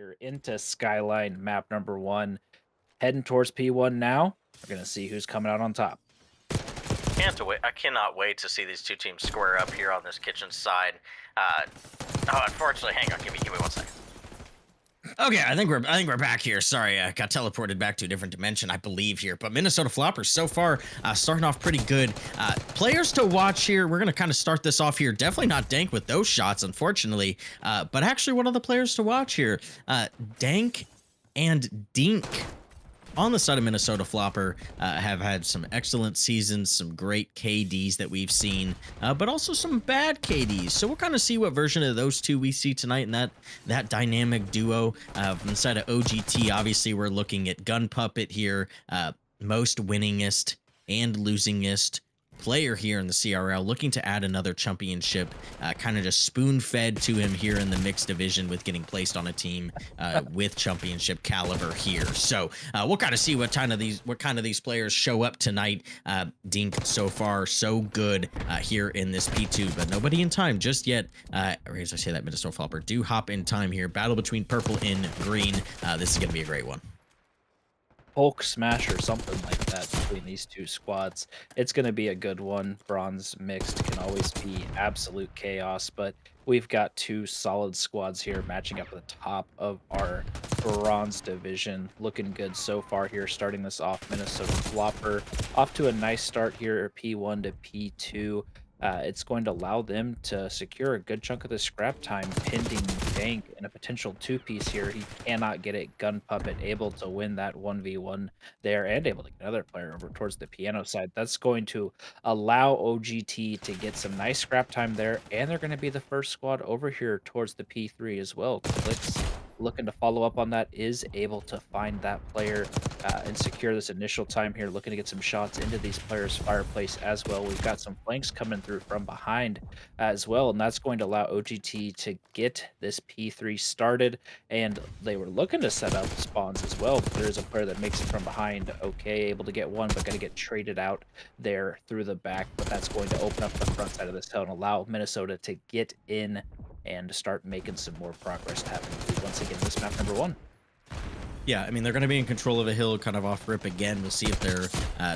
here into Skyline map number 1. Heading towards P1 now. We're going to see who's coming out on top. Can't wait! I cannot wait to see these two teams square up here on this kitchen side. Unfortunately, hang on, give me 1 second. Okay, I think we're back here. Sorry, I got teleported back to a different dimension, I believe here. But Minnesota Floppr so far starting off pretty good. Players to watch here. We're gonna kind of start this off here. Definitely not Dank with those shots, unfortunately. But actually, one of the players to watch here, Dank and Dink. On the side of Minnesota Floppr, have had some excellent seasons, some great KDs that we've seen, but also some bad KDs. So we'll kind of see what version of those two we see tonight in that dynamic duo. From the side of OGT, obviously we're looking at Gun Puppet here, most winningest and losingest player here in the CRL, looking to add another championship, kind of just spoon-fed to him here in the mixed division with getting placed on a team with championship caliber here. So we'll kind of see what kind of these players show up tonight. Dink so far so good here in this P2, but nobody in time just yet. As I say that, Minnesota Floppr do hop in time here. Battle between purple and green. This is gonna be a great one. Hulk smash or something like that between these two squads. It's going to be a good one. Bronze mixed can always be absolute chaos, but we've got two solid squads here matching up at the top of our bronze division. Looking good so far here, starting this off. Minnesota Floppr off to a nice start here, P1 to P2. It's going to allow them to secure a good chunk of the scrap time pending Dank in a potential two-piece here. He cannot get it. Gun Puppet able to win that 1v1 there and able to get another player over towards the piano side. That's going to allow OGT to get some nice scrap time there, and they're going to be the first squad over here towards the P3 as well. Clicks looking to follow up on that, is able to find that player and secure this initial time here, looking to get some shots into these players' fireplace as well. We've got some flanks coming through from behind as well, and that's going to allow OGT to get this P3 started. And they were looking to set up spawns as well, but there's a player that makes it from behind. Okay, able to get one, but going to get traded out there through the back. But that's going to open up the front side of this hill and allow Minnesota to get in and start making some more progress happening once again this map number 1. Yeah, I mean, they're going to be in control of a hill, kind of off rip again. We'll see if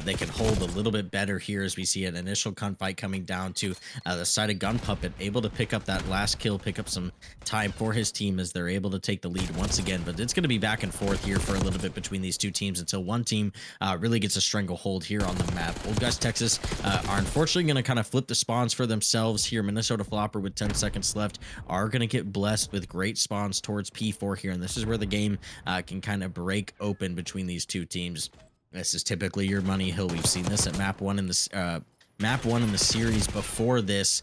they can hold a little bit better here as we see an initial gunfight coming down to the side of Gun Puppet, able to pick up that last kill, pick up some time for his team as they're able to take the lead once again. But it's going to be back and forth here for a little bit between these two teams until one team really gets a stranglehold here on the map. Old Guys Texas are unfortunately going to kind of flip the spawns for themselves here. Minnesota Floppr with 10 seconds left are going to get blessed with great spawns towards P4 here, and this is where the game can kind of break open between these two teams. This is typically your money hill. We've seen this at map one in the series before this.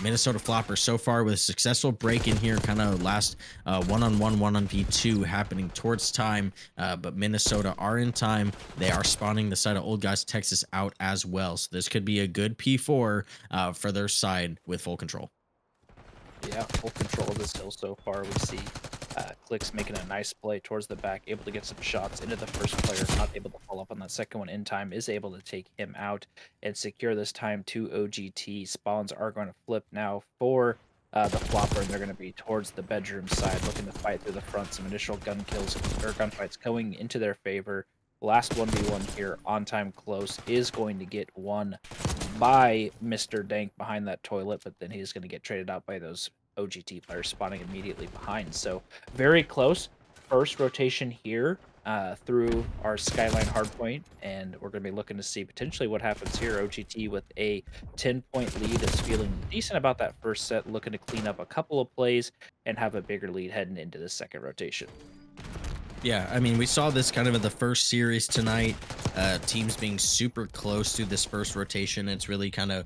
Minnesota Floppr so far with a successful break in here, kind of last one-on-1 1-on-P2 happening towards time, but Minnesota are in time. They are spawning the side of Old Guys Texas out as well, so this could be a good P4 for their side with full control. Yeah, full control of this hill so far. We see Clicks making a nice play towards the back, able to get some shots into the first player, not able to follow up on that second one in time, is able to take him out and secure this time to OGT. Spawns are going to flip now for the Floppr, and they're going to be towards the bedroom side, looking to fight through the front. Some initial gun kills or gunfights going into their favor. Last 1v1 here, on time close, is going to get won by Mr. Dank behind that toilet, but then he's going to get traded out by those OGT players spawning immediately behind. So very close. First rotation here through our Skyline hardpoint, and we're going to be looking to see potentially what happens here. OGT with a 10-point lead is feeling decent about that first set, looking to clean up a couple of plays and have a bigger lead heading into the second rotation. Yeah, I mean, we saw this kind of in the first series tonight. Teams being super close to this first rotation. It's really kind of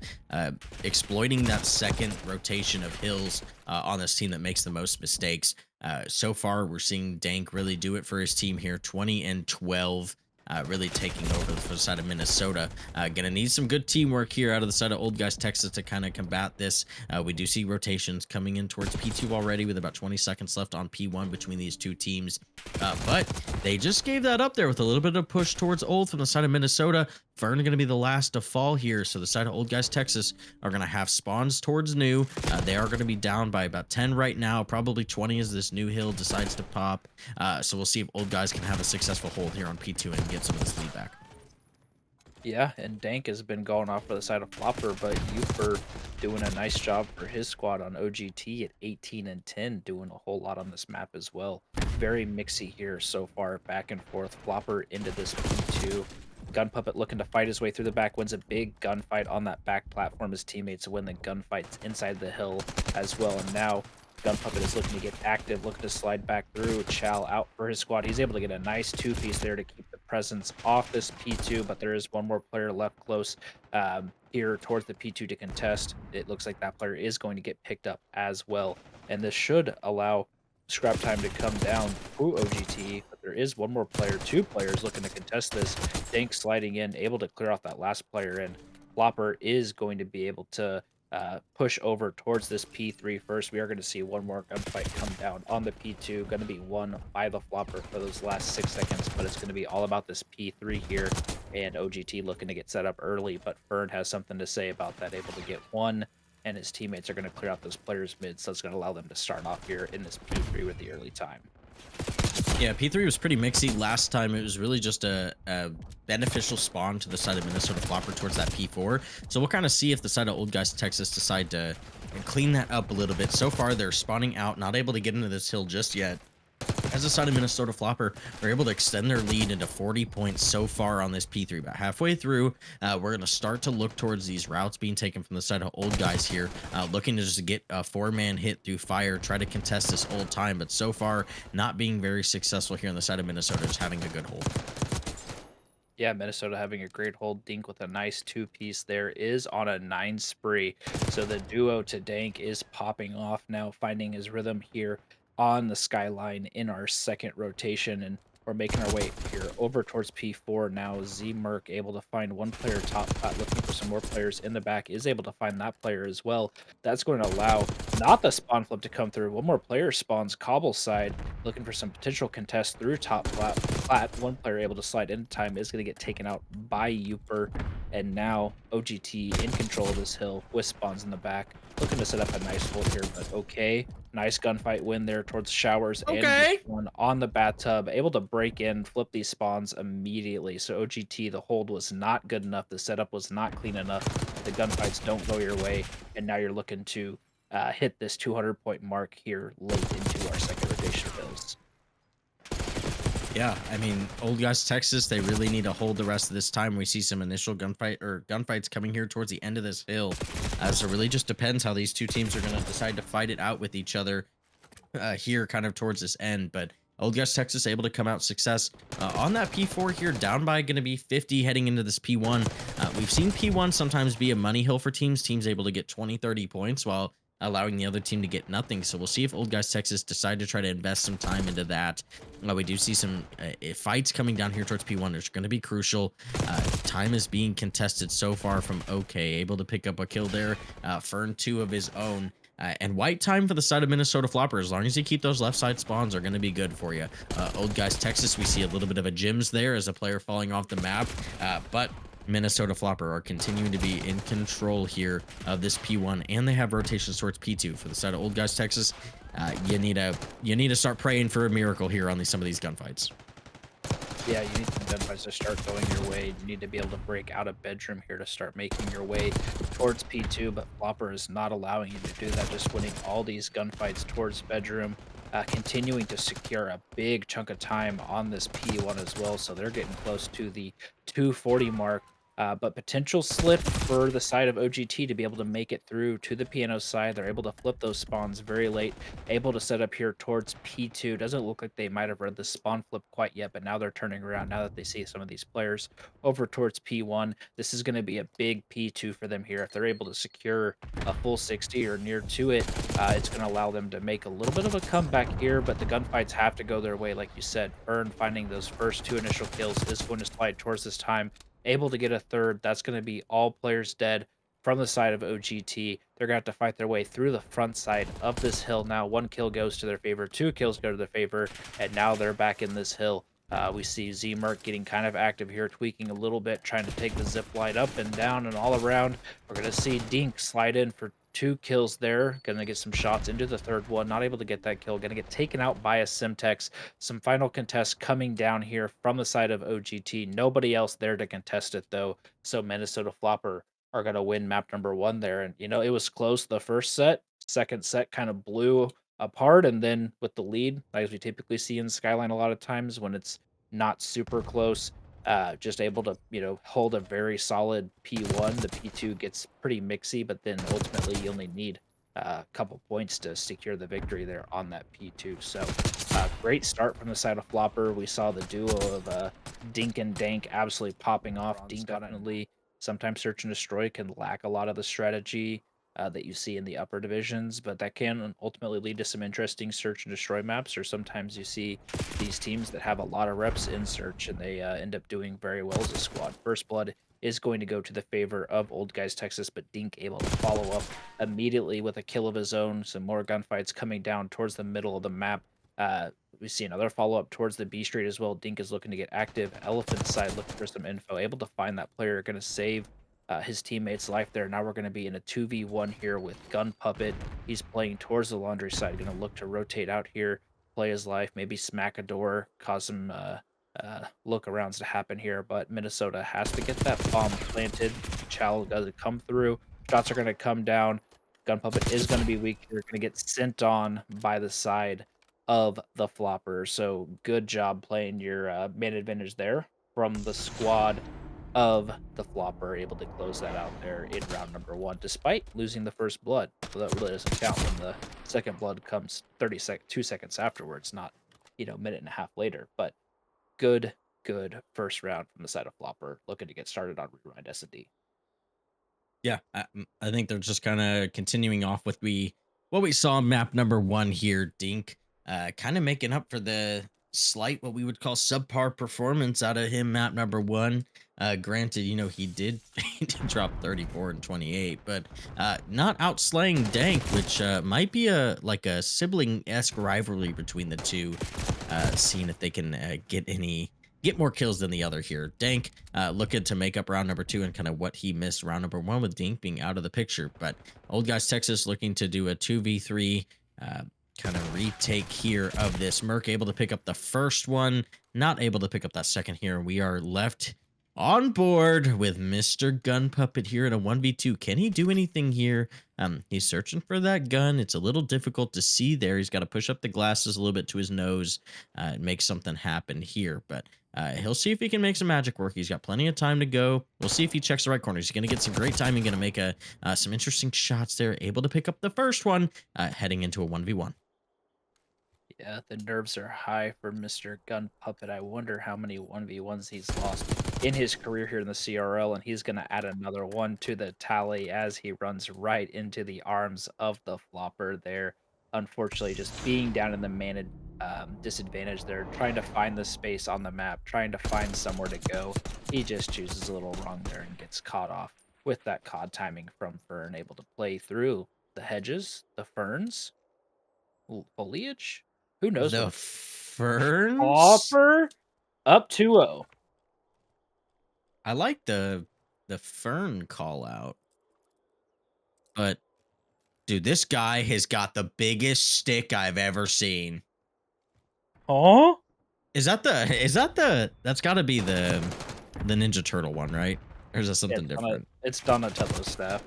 exploiting that second rotation of hills on this team that makes the most mistakes. So far, we're seeing Dank really do it for his team here, 20 and 12. Really taking over the side of Minnesota. Gonna need some good teamwork here out of the side of Old Guys Texas to kind of combat this. We do see rotations coming in towards P2 already with about 20 seconds left on P1 between these two teams. But they just gave that up there with a little bit of push towards Old from the side of Minnesota. Fern going to be the last to fall here. So the side of Old Guys Texas are going to have spawns towards new. They are going to be down by about 10 right now, probably 20 as this new hill decides to pop. So we'll see if Old Guys can have a successful hold here on P2 and get some of this lead back. Yeah, and Dank has been going off for the side of Floppr, but Uper doing a nice job for his squad on OGT at 18 and 10, doing a whole lot on this map as well. Very mixy here so far, back and forth. Floppr into this P2. Gun Puppet looking to fight his way through the back, wins a big gunfight on that back platform. His teammates win the gunfights inside the hill as well. And now Gun Puppet is looking to get active, looking to slide back through. Chow out for his squad. He's able to get a nice two-piece there to keep the presence off this P2, but there is one more player left close here towards the P2 to contest. It looks like that player is going to get picked up as well. And this should allow scrap time to come down through OGT, but there is one more player, two players looking to contest this. Dank sliding in, able to clear off that last player, and Floppr is going to be able to push over towards this P3 first. We are going to see one more gunfight come down on the P2. Going to be won by the Floppr for those last 6 seconds, but it's going to be all about this P3 here. And OGT looking to get set up early, but Fern has something to say about that. Able to get one, and his teammates are going to clear out those players mid, so it's going to allow them to start off here in this P3 with the early time. Yeah, P3 was pretty mixy last time. It was really just a beneficial spawn to the side of Minnesota Floppr towards that P4. So we'll kind of see if the side of Old Guys Texas decide to clean that up a little bit. So far, they're spawning out, not able to get into this hill just yet. As the side of Minnesota Floppr, they're able to extend their lead into 40 points so far on this P3. About halfway through, we're going to start to look towards these routes being taken from the side of Old Guys here, looking to just get a 4-man hit through fire, try to contest this old time, but so far not being very successful here on the side of Minnesota, just having a good hold. Yeah, Minnesota having a great hold. Dink with a nice two-piece there is on a 9 spree. So the duo to Dank is popping off now, finding his rhythm here on the skyline in our second rotation. And we're making our way here over towards P4 now. Z Merc able to find one player top plat, looking for some more players in the back, is able to find that player as well. That's going to allow not the spawn flip to come through. One more player spawns Cobble side, looking for some potential contest through top plat. One player able to slide in time is going to get taken out by Uper. And now OGT in control of this hill with spawns in the back, looking to set up a nice hold here, but okay. Nice gunfight win there towards Showers and one on the bathtub, able to break in, flip these spawns immediately. So OGT, the hold was not good enough. The setup was not clean enough. The gunfights don't go your way, and now you're looking to hit this 200-point mark here late into our second rotation of hills. Yeah, I mean, Old Guys Texas, they really need to hold the rest of this time. We see some initial gunfights coming here towards the end of this hill. So it really just depends how these two teams are going to decide to fight it out with each other here kind of towards this end. But Old Guys Texas able to come out success on that P4 here, down by going to be 50 heading into this P1. We've seen P1 sometimes be a money hill for teams able to get 20, 30 points while allowing the other team to get nothing. So we'll see if Old Guys Texas decide to try to invest some time into that. We do see some fights coming down here towards P1, which are going to be crucial. Time is being contested so far from OK, able to pick up a kill there. Fern 2 of his own. And white time for the side of Minnesota Floppr, as long as you keep those left side spawns, are going to be good for you. Old Guys Texas, we see a little bit of a gyms there as a player falling off the map, but Minnesota Floppr are continuing to be in control here of this P1, and they have rotations towards P2. For the side of Old Guys Texas, you need to start praying for a miracle here on some of these gunfights. Yeah, you need some gunfights to start going your way. You need to be able to break out of bedroom here to start making your way towards P2, but Floppr is not allowing you to do that, just winning all these gunfights towards bedroom, continuing to secure a big chunk of time on this P1 as well, so they're getting close to the 240 mark. But potential slip for the side of OGT to be able to make it through to the piano side. They're able to flip those spawns very late, able to set up here towards P2. Doesn't look like they might have read the spawn flip quite yet, but now they're turning around now that they see some of these players over towards P1. This is going to be a big P2 for them here. If they're able to secure a full 60 or near to it, it's going to allow them to make a little bit of a comeback here, but the gunfights have to go their way, like you said. Fern finding those first 2 initial kills is going to slide towards this time. Able to get a third. That's going to be all players dead from the side of OGT. They're going to have to fight their way through the front side of this hill now. 1 kill goes to their favor, 2 kills go to their favor, and now they're back in this hill We see Z-Merc getting kind of active here, tweaking a little bit, trying to take the zip line up and down and all around. We're going to see Dink slide in for 2 kills there. Going to get some shots into the third one. Not able to get that kill. Going to get taken out by a Simtex. Some final contests coming down here from the side of OGT. Nobody else there to contest it, though. So Minnesota Floppr are going to win map number 1 there. And, it was close the first set. Second set kind of blew apart, and then with the lead, as we typically see in Skyline a lot of times when it's not super close, just able to hold a very solid P1. The P2 gets pretty mixy, but then ultimately you only need a couple points to secure the victory there on that P2. So great start from the side of Flopper. We saw the duo of Dink and Dank absolutely popping off. Dink definitely sometimes search and destroy can lack a lot of the strategy that you see in the upper divisions, but that can ultimately lead to some interesting search and destroy maps. Or sometimes you see these teams that have a lot of reps in search and they end up doing very well as a squad. First blood is going to go to the favor of Old Guys Texas, but Dink able to follow up immediately with a kill of his own. Some more gunfights coming down towards the middle of the map. We see another follow up towards the B Street as well. Dink is looking to get active. Elephant side looking for some info. Able to find that player, going to save his teammate's life there. Now we're going to be in a 2v1 here with Gun Puppet. He's playing towards the laundry side. Going to look to rotate out here, play his life, maybe smack a door, cause some look arounds to happen here. But Minnesota has to get that bomb planted. Chow doesn't come through. Shots are going to come down. Gun Puppet is going to be weak. You're going to get sent on by the side of the Flopper. So good job playing your man advantage there from the squad of the Flopper, able to close that out there in round number 1, despite losing the first blood. So that really doesn't count when the second blood comes 2 seconds afterwards, not, minute and a half later. But good, good first round from the side of Flopper, looking to get started on Rewind S&D. Yeah, I think they're just kind of continuing off with what we saw in map number 1 here. Dink, kind of making up for the slight what we would call subpar performance out of him map number 1. Granted, he did he did drop 34 and 28, but not outslaying Dank, which might be a sibling-esque rivalry between the two. Seeing if they can get more kills than the other here. Dank looking to make up round number 2 and kind of what he missed round number 1 with Dink being out of the picture. But Old Guys Texas looking to do a 2v3 kind of retake here of this. Merc able to pick up the first one, not able to pick up that second here. We are left on board with Mr. Gun Puppet here in a 1v2. Can he do anything here? He's searching for that gun. It's a little difficult to see there. He's got to push up the glasses a little bit to his nose and make something happen here. But he'll see if he can make some magic work. He's got plenty of time to go. We'll see if he checks the right corners. He's going to get some great timing, going to make some interesting shots there. Able to pick up the first one, heading into a 1v1. Yeah, the nerves are high for Mr. Gun Puppet. I wonder how many 1v1s he's lost in his career here in the CRL, and he's going to add another one to the tally as he runs right into the arms of the Flopper there. Unfortunately, just being down in the man disadvantage there, trying to find the space on the map, trying to find somewhere to go. He just chooses a little wrong there and gets caught off with that COD timing from Fern, able to play through the hedges, the ferns, foliage. Who knows The what ferns? Flopper up 2-0. I like the fern call out. But dude, this guy has got the biggest stick I've ever seen. Huh? That's gotta be the Ninja Turtle one, right? Or is that something different? It's Donatello's staff.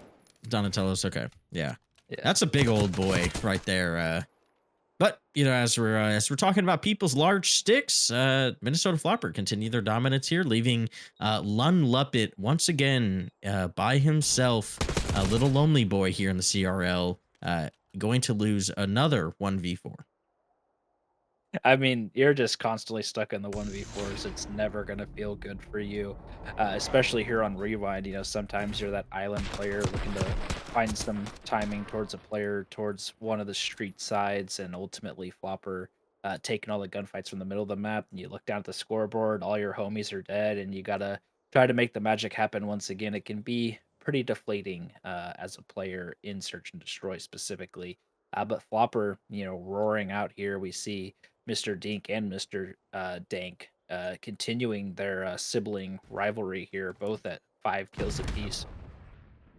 Donatello's, okay. Yeah. Yeah. That's a big old boy right there. But as we're talking about people's large sticks, Minnesota Floppr continue their dominance here, leaving Lun Luppet once again by himself, a little lonely boy here in the CRL, going to lose another 1v4. I mean, you're just constantly stuck in the 1v4s. It's never going to feel good for you, especially here on Rewind. Sometimes you're that island player looking to find some timing towards a player towards one of the street sides, and ultimately Flopper taking all the gunfights from the middle of the map. And you look down at the scoreboard, all your homies are dead, and you got to try to make the magic happen once again. It can be pretty deflating as a player in Search and Destroy specifically. But Flopper, roaring out here, we see Mr. Dink and Mr. Dank continuing their sibling rivalry here, both at 5 kills apiece,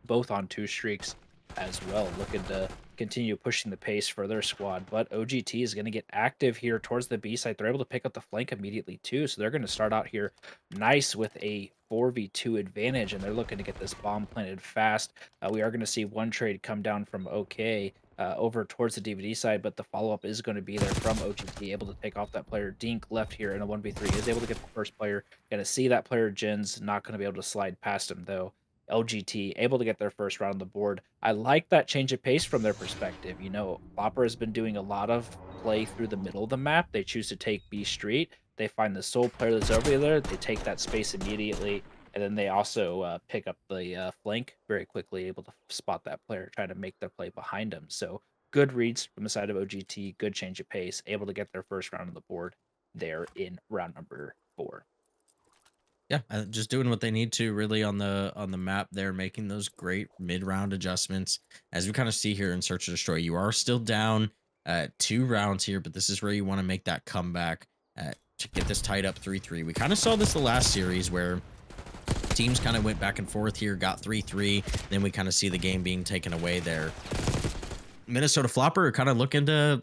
both on 2 streaks as well, looking to continue pushing the pace for their squad. But OGT is going to get active here towards the B side. They're able to pick up the flank immediately too, so they're going to start out here nice with a 4v2 advantage, and they're looking to get this bomb planted fast. We are going to see one trade come down from OK. Over towards the DVD side, but the follow-up is going to be there from OGT, able to take off that player. Dink left here in a 1v3 is able to get the first player. Going to see that player Jins, not going to be able to slide past him though. LGT able to get their first round on the board. I like that change of pace from their perspective. You know, Floppr has been doing a lot of play through the middle of the map. They choose to take B Street. They find the sole player that's over there. They take that space immediately. And then they also pick up the flank very quickly, able to spot that player, trying to make their play behind them. So good reads from the side of OGT, good change of pace, able to get their first round on the board there in round number 4. Yeah, just doing what they need to really on the map there, making those great mid-round adjustments. As we kind of see here in Search and Destroy, you are still down 2 rounds here, but this is where you want to make that comeback to get this tied up 3-3. We kind of saw this the last series where teams kind of went back and forth here, got 3-3. Then we kind of see the game being taken away there. Minnesota Floppr are kind of looking to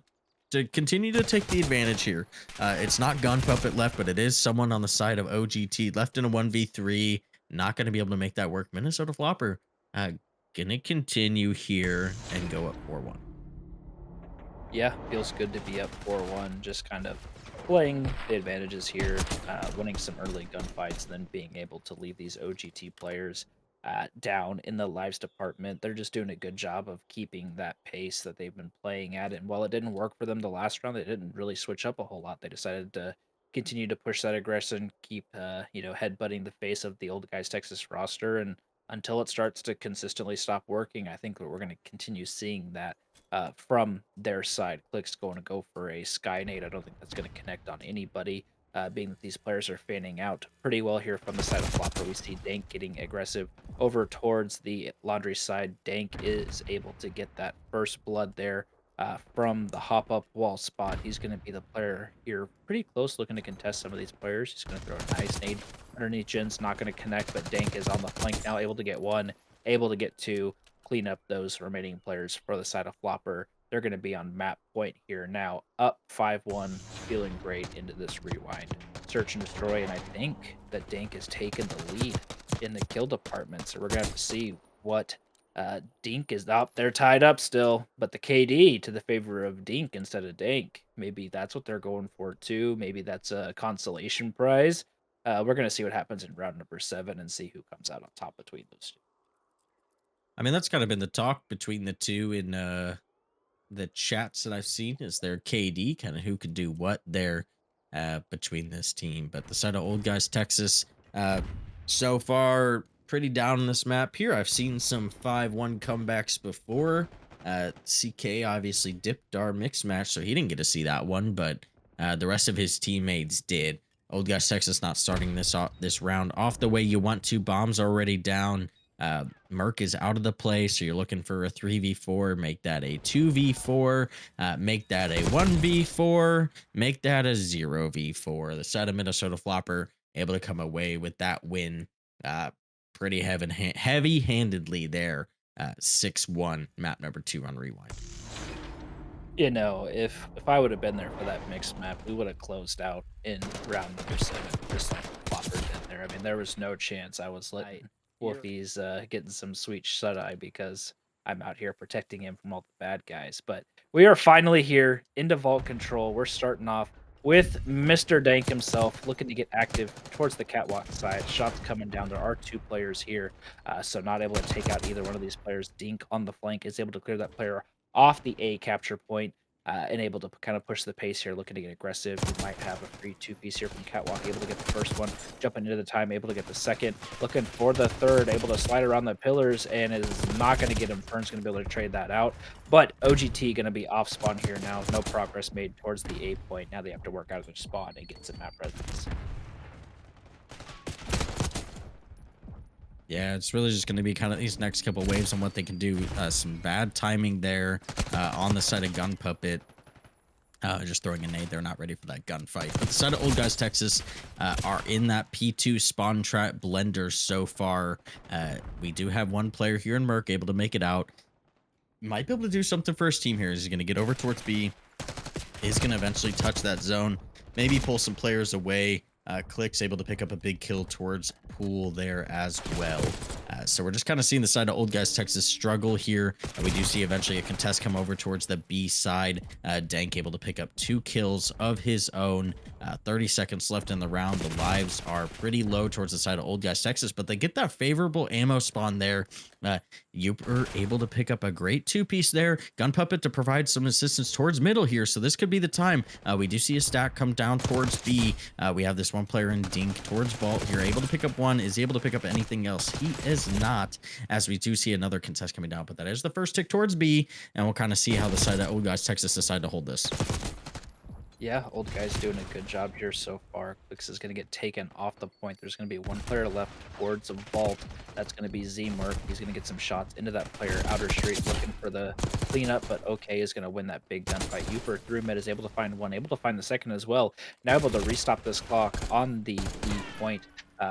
continue to take the advantage here. It's not Gun Puppet left, but it is someone on the side of OGT left in a 1v3. Not going to be able to make that work. Minnesota Floppr gonna continue here and go up 4-1. Yeah, feels good to be up 4-1, just kind of playing the advantages here, winning some early gunfights, then being able to leave these OGT players down in the lives department. They're just doing a good job of keeping that pace that they've been playing at. And while it didn't work for them the last round, they didn't really switch up a whole lot. They decided to continue to push that aggression, keep headbutting the face of the old guys Texas roster, and until it starts to consistently stop working, I think that we're going to continue seeing that from their side. Click's going to go for a Skynade. I don't think that's going to connect on anybody, being that these players are fanning out pretty well here from the side of Floppr. We see Dank getting aggressive over towards the Laundry side. Dank is able to get that first blood there from the hop-up wall spot. He's going to be the player here pretty close, looking to contest some of these players. He's going to throw a nice nade underneath Jin's, not going to connect, but Dank is on the flank now, able to get 1, able to get 2, clean up those remaining players for the side of Floppr. They're going to be on map point here now, up 5-1, feeling great into this rewind. Search and destroy, and I think that Dank has taken the lead in the kill department, so we're going to have to see what Dink is up. They're tied up still, but the KD to the favor of Dink instead of Dank. Maybe that's what they're going for too. Maybe that's a consolation prize. We're going to see what happens in round number 7 and see who comes out on top between those two. I mean, that's kind of been the talk between the two in the chats that I've seen, is their KD, kind of who could do what there between this team. But the side of Old Guys Texas, so far pretty down on this map here. I've seen some 5-1 comebacks before. CK obviously dipped our mixed match, so he didn't get to see that one, but the rest of his teammates did. Old Guys Texas not starting this round off the way you want to. Bombs already down. Merc is out of the play, so you're looking for a 3v4. Make that a 2v4. Make that a 1v4. Make that a 0v4. The side of Minnesota Floppr able to come away with that win pretty heavy-handedly there. 6-1, map number 2 on Rewind. You know, if I would have been there for that mixed map, we would have closed out in round number 7, just like Floppr did there. I mean, there was no chance I was letting Wolfie's getting some sweet shut-eye because I'm out here protecting him from all the bad guys. But we are finally here into vault control. We're starting off with Mr. Dank himself, looking to get active towards the catwalk side. Shots coming down. There are 2 players here, so not able to take out either one of these players. Dink on the flank is able to clear that player off the A capture point, and able to kind of push the pace here, looking to get aggressive. We might have a free 2-piece here from Catwalk, able to get the first one, jumping into the time, able to get the second, looking for the third, able to slide around the pillars, and is not going to get him. Fern's going to be able to trade that out, but OGT going to be off spawn here now. No progress made towards the A point. Now they have to work out of their spawn and get some map presence. Yeah, it's really just going to be kind of these next couple waves on what they can do. Some bad timing there on the side of Gun Puppet. Just throwing a nade. They're not ready for that gunfight. But the side of Old Guys Texas are in that P2 spawn trap blender so far. We do have one player here in Merc able to make it out. Might be able to do something for his team here. He's going to get over towards B. Is going to eventually touch that zone. Maybe pull some players away. Click's able to pick up a big kill towards Pool there as well. So we're just kind of seeing the side of Old Guys Texas struggle here. We do see eventually a contest come over towards the B side. Dank able to pick up 2 kills of his own. 30 seconds left in the round. The lives are pretty low towards the side of Old Guys Texas, but they get that favorable ammo spawn there. You were able to pick up a great 2-piece there. Gun Puppet to provide some assistance towards middle here, so this could be the time. We do see a stack come down towards B. We have this one player in Dink towards Vault here, able to pick up 1. Is he able to pick up anything else? He is not, as we do see another contest coming down, but that is the first tick towards B, and we'll kind of see how the side of Old Guys Texas decide to hold this. Yeah, Old Guy's doing a good job here so far. Clicks is going to get taken off the point. There's going to be one player left towards a vault. That's going to be Z-Merc. He's going to get some shots into that player outer street looking for the cleanup, but OK is going to win that big gunfight. Uper through mid is able to find one, able to find the second as well. Now able to restop this clock on the B point.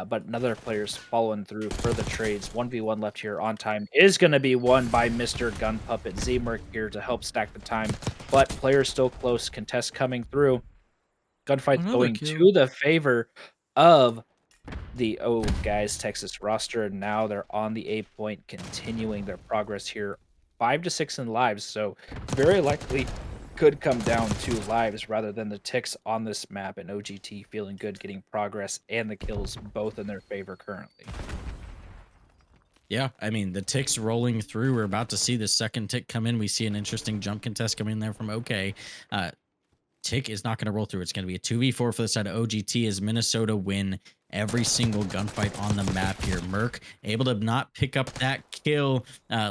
But another player's following through for the trades. 1v1 left here on time is going to be won by Mr. Gun Puppet. Z-Merc here to help stack the time, but players still close. Contest coming through. Gunfight's Another going kill. to the favor of the Old Guys Texas roster. And now they're on the A point, continuing their progress here. 5 to 6 in lives, so very likely could come down to lives rather than the ticks on this map, and OGT feeling good getting progress and the kills both in their favor currently. Yeah, I mean, the ticks rolling through. We're about to see the second tick come in. We see an interesting jump contest coming in there from OK. Tick is not going to roll through. It's going to be a 2v4 for the side of OGT as Minnesota win every single gunfight on the map here. Merc able to not pick up that kill,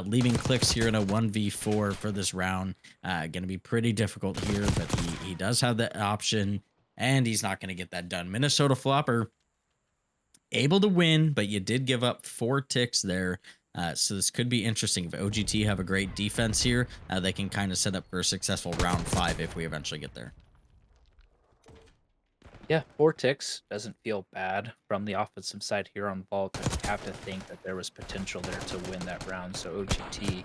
leaving Clicks here in a 1v4 for this round. Going to be pretty difficult here, but he does have that option, and he's not going to get that done. Minnesota Floppr able to win, but you did give up 4 ticks there. So this could be interesting. If OGT have a great defense here, they can kind of set up for a successful round 5 if we eventually get there. Yeah, 4 ticks doesn't feel bad from the offensive side here on Vault. I have to think that there was potential there to win that round. So OGT,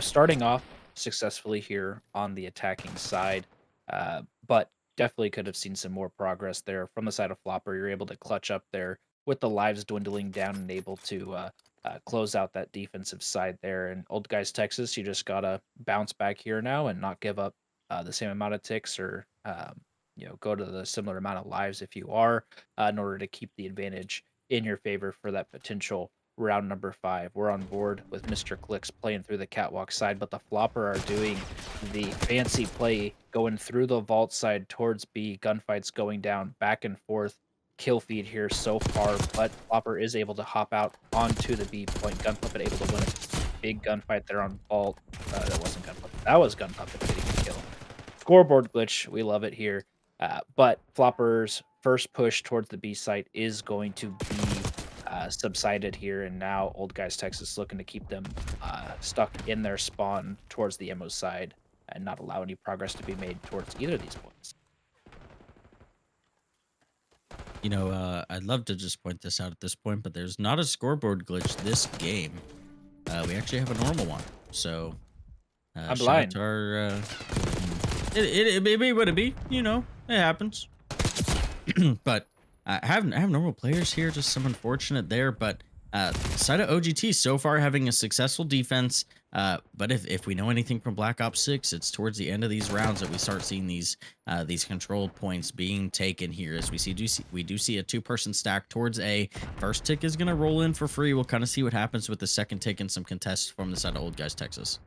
starting off successfully here on the attacking side, but definitely could have seen some more progress there from the side of Flopper. You're able to clutch up there with the lives dwindling down and able to close out that defensive side there. And Old Guys Texas, you just gotta bounce back here now and not give up the same amount of ticks or go to the similar amount of lives if you are, in order to keep the advantage in your favor for that potential round number 5. We're on board with Mr. Clicks playing through the catwalk side, but the Flopper are doing the fancy play going through the vault side towards B. Gunfights going down back and forth. Kill feed here so far, but Flopper is able to hop out onto the B point. Gun Puppet able to win a big gunfight there on Vault. That wasn't Gun Puppet. That was Gun Puppet getting a kill. Scoreboard glitch. We love it here. But Flopper's first push towards the B site is going to be subsided here, and now Old Guys Texas looking to keep them stuck in their spawn towards the ammo side and not allow any progress to be made towards either of these points. I'd love to just point this out at this point, but there's not a scoreboard glitch this game. We actually have a normal one. So I'm blind. It be what it be, it happens. But I have normal players here, just some unfortunate there. But side of OGT so far having a successful defense. But if we know anything from Black Ops 6, it's towards the end of these rounds that we start seeing these controlled points being taken here. As we do see a 2-person stack towards A. First tick is gonna roll in for free. We'll kind of see what happens with the second tick and some contests from the side of Old Guys Texas.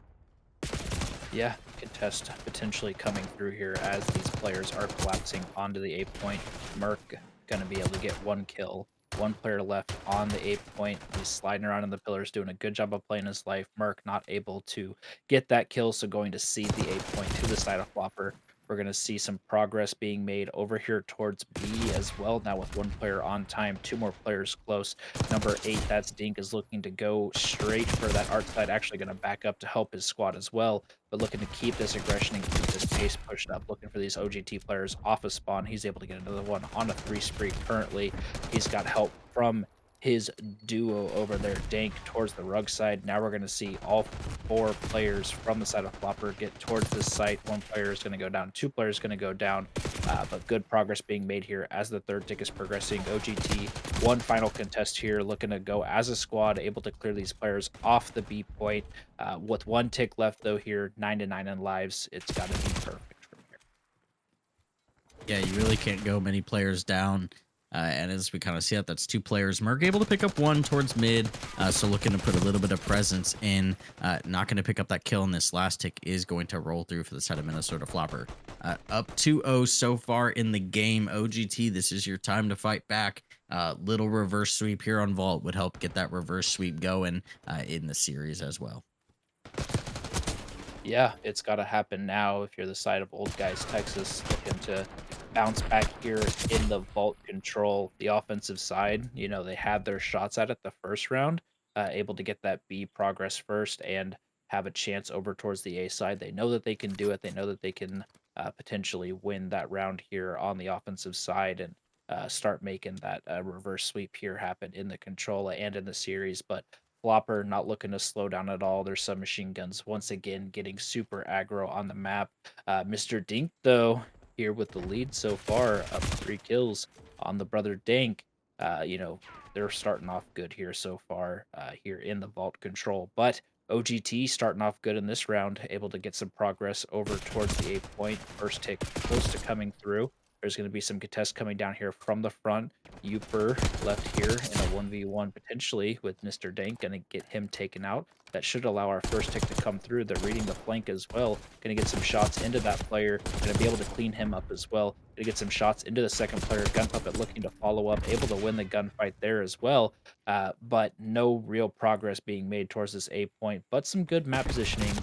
Yeah, contest potentially coming through here as these players are collapsing onto the A point. Merc going to be able to get 1 kill. 1 player left on the A point. He's sliding around in the pillars, doing a good job of playing his life. Merc not able to get that kill, so going to cede the A point to the side of Flopper. We're going to see some progress being made over here towards B as well. Now with one player on time, two more players close. Number 8, that's Dink, is looking to go straight for that art side, actually going to back up to help his squad as well, but looking to keep this aggression and keep this pace pushed up, looking for these OGT players off of spawn. He's able to get another one on a 3 spree currently. He's got help from his duo over there, Dank, towards the rug side. Now we're going to see all 4 players from the side of Floppr get towards this site. 1 player is going to go down, 2 players going to go down, but good progress being made here as the third tick is progressing. OGT, one final contest here, looking to go as a squad, able to clear these players off the B point. With 1 tick left, though, here, 9-9 in lives, it's got to be perfect from here. Yeah, you really can't go many players down. And as we kind of see that, that's 2 players. Merc able to pick up 1 towards mid, so looking to put a little bit of presence in. Not going to pick up that kill, and this last tick is going to roll through for the side of Minnesota Floppr. Up 2-0 so far in the game. OGT, this is your time to fight back. Little reverse sweep here on Vault would help get that reverse sweep going in the series as well. Yeah, it's got to happen now if you're the side of Old Guys Texas, looking to bounce back here in the vault control. The offensive side, you know, they had their shots at it the first round, able to get that B progress first and have a chance over towards the A side. They know that they can do it. They know that they can potentially win that round here on the offensive side and start making that reverse sweep here happen in the control and in the series. But Floppr not looking to slow down at all. There's submachine guns once again getting super aggro on the map. Mr. Dink, though, here with the lead so far, up 3 kills on the brother Dank. You know, they're starting off good here so far here in the vault control. But OGT starting off good in this round, able to get some progress over towards the 8 point. First tick close to coming through. There's going to be some contests coming down here from the front. Uper left here in a 1v1 potentially with Mr. Dank. Going to get him taken out. That should allow our first tick to come through. They're reading the flank as well. Going to get some shots into that player. Going to be able to clean him up as well. Going to get some shots into the second player. Gun Puppet looking to follow up. Able to win the gunfight there as well. But no real progress being made towards this A point. But some good map positioning,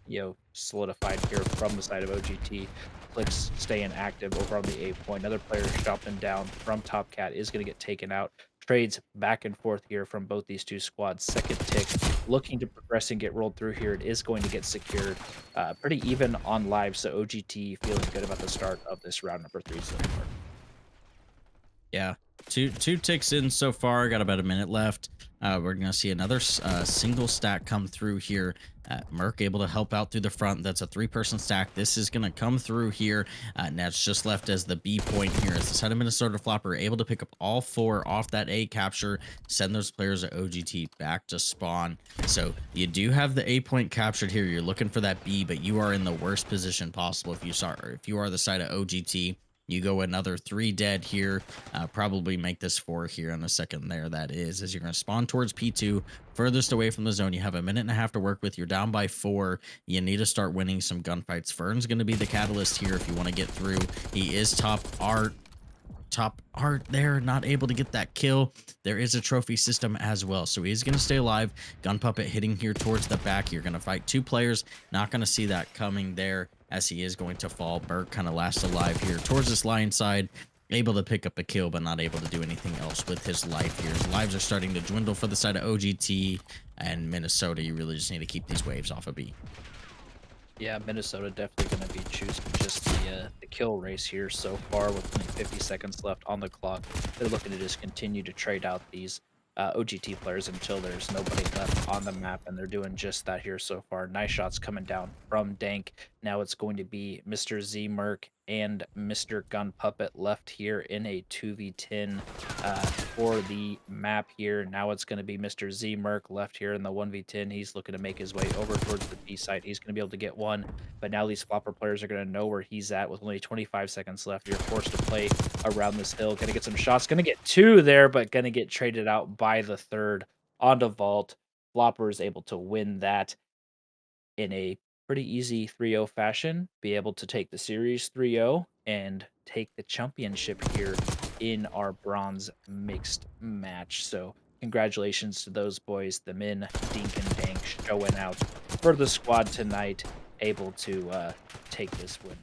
you know, solidified here from the side of OGT. Clicks staying active over on the A point. Another player dropping down from Top Cat is going to get taken out. Trades back and forth here from both these 2 squads. Second tick looking to progress and get rolled through here. It is going to get secured. Pretty even on live, so OGT feeling good about the start of this round number 3 so far. Yeah, two ticks in so far. Got about a minute left. We're gonna see another single stack come through here. Merc able to help out through the front. That's a 3-person stack. This is gonna come through here. Now it's just left as the B point here. As the side of Minnesota Floppr able to pick up all 4 off that A capture, send those players at OGT back to spawn. So you do have the A point captured here. You're looking for that B, but you are in the worst position possible if you are the side of OGT. You go another 3 dead here, probably make this 4 here in a second there. That is, as you're going to spawn towards P2, furthest away from the zone. You have a minute and a half to work with. You're down by 4. You need to start winning some gunfights. Fern's going to be the catalyst here if you want to get through. He is top art there, not able to get that kill. There is a trophy system as well, so he's going to stay alive. Gun Puppet hitting here towards the back. You're going to fight 2 players, not going to see that coming there as he is going to fall. Burke kind of last alive here towards this lion side, able to pick up a kill but not able to do anything else with his life here. His lives are starting to dwindle for the side of OGT and Minnesota. You really just need to keep these waves off of B. Yeah, Minnesota definitely going to be choosing just the kill race here so far with only 50 seconds left on the clock. They're looking to just continue to trade out these OGT players until there's nobody left on the map, and they're doing just that here so far. Nice shots coming down from Dank. Now it's going to be Mr. Z Merc and Mr. Gun Puppet left here in a 2v10 for the map here. Now it's going to be Mr. Z Merc left here in the 1v10. He's looking to make his way over towards the B site. He's going to be able to get one, but now these Floppr players are going to know where he's at with only 25 seconds left. You're forced to play around this hill. Going to get some shots. Going to get 2 there, but going to get traded out by the 3rd onto Vault. Floppr is able to win that in a pretty easy 3-0 fashion, be able to take the series 3-0 and take the championship here in our bronze mixed match. So congratulations to those boys, the Min, Dink, and Dank showing out for the squad tonight, able to take this win.